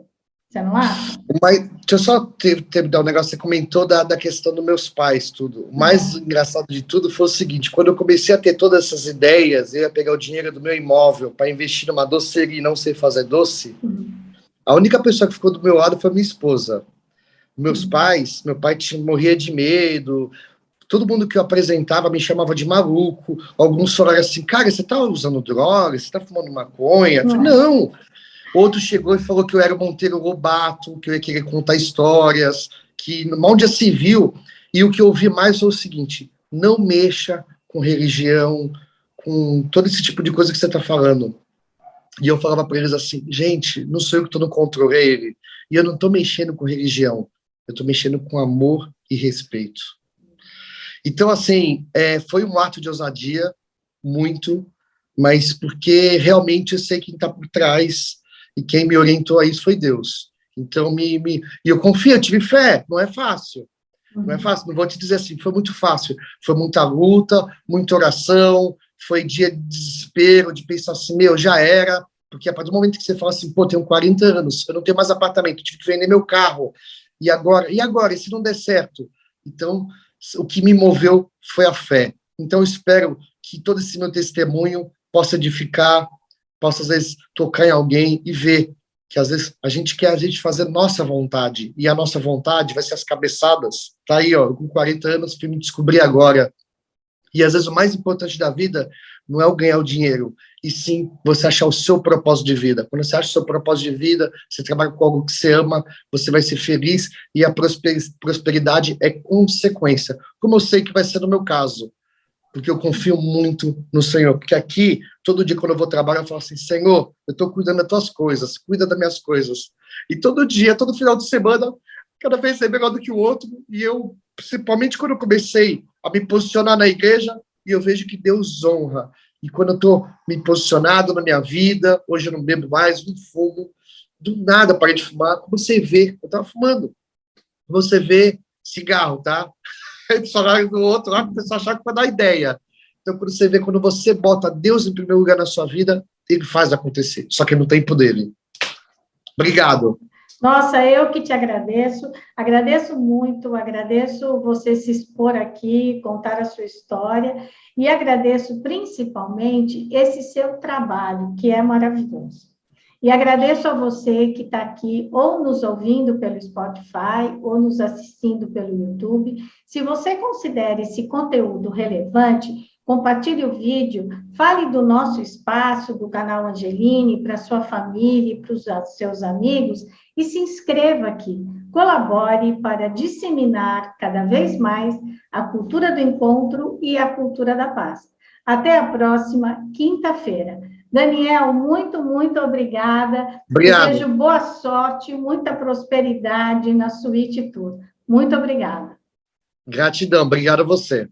Você não acha? Mas deixa eu só terminar um negócio. Você comentou da questão dos meus pais, tudo. O mais engraçado de tudo foi o seguinte: quando eu comecei a ter todas essas ideias, eu ia pegar o dinheiro do meu imóvel para investir numa doceria e não sei fazer doce, a única pessoa que ficou do meu lado foi minha esposa. Meus pais, meu pai morria de medo, todo mundo que eu apresentava me chamava de maluco, alguns falaram assim, cara, você tá usando drogas, você tá fumando maconha? Eu falei, não. Outro chegou e falou que eu era o Monteiro Lobato, que eu ia querer contar histórias, que mal já se viu. E o que eu ouvi mais foi o seguinte: não mexa com religião, com todo esse tipo de coisa que você está falando. E eu falava para eles assim: gente, não sou eu que estou no controle, e eu não estou mexendo com religião, eu estou mexendo com amor e respeito. Então, assim, foi um ato de ousadia, muito, mas porque realmente eu sei quem está por trás e quem me orientou a isso foi Deus. Então, e eu confio, eu tive fé, não é fácil. Não é fácil, não vou te dizer assim, foi muito fácil. Foi muita luta, muita oração, foi dia de desespero, de pensar assim, meu, já era, porque a partir do momento que você fala assim, pô, tenho 40 anos, eu não tenho mais apartamento, tive que vender meu carro, e agora? E se não der certo? Então, o que me moveu foi a fé. Então, eu espero que todo esse meu testemunho possa edificar, possa, às vezes, tocar em alguém e ver que, às vezes, a gente quer fazer nossa vontade, e a nossa vontade vai ser as cabeçadas. Tá aí, ó, com 40 anos, fui me descobrir agora. E, às vezes, o mais importante da vida não é o ganhar o dinheiro, e sim você achar o seu propósito de vida. Quando você acha o seu propósito de vida, você trabalha com algo que você ama, você vai ser feliz, e a prosperidade é consequência. Como eu sei que vai ser no meu caso, porque eu confio muito no Senhor. Porque aqui, todo dia quando eu vou trabalhar, eu falo assim, Senhor, eu estou cuidando das tuas coisas, cuida das minhas coisas. E todo dia, todo final de semana, cada vez é melhor do que o outro. E eu, principalmente quando eu comecei a me posicionar na igreja, e eu vejo que Deus honra. E quando eu estou me posicionado na minha vida, hoje eu não bebo mais, não fumo, do nada parei de fumar. Como você vê, eu estava fumando. Você vê cigarro, tá? Dicionário do outro lá, que o pessoal achava que foi dar ideia. Então, quando você vê, quando você bota Deus em primeiro lugar na sua vida, ele faz acontecer, só que no tempo dele. Obrigado. Nossa, eu que te agradeço muito, agradeço você se expor aqui, contar a sua história, e agradeço principalmente esse seu trabalho, que é maravilhoso. E agradeço a você que está aqui, ou nos ouvindo pelo Spotify, ou nos assistindo pelo YouTube. Se você considera esse conteúdo relevante, compartilhe o vídeo, fale do nosso espaço, do canal Angeline, para sua família e para os seus amigos, e se inscreva aqui. Colabore para disseminar cada vez mais a cultura do encontro e a cultura da paz. Até a próxima quinta-feira. Daniel, muito, muito obrigada. Obrigado. Desejo boa sorte, muita prosperidade na Suíte Tour. Muito obrigada. Gratidão. Obrigado a você.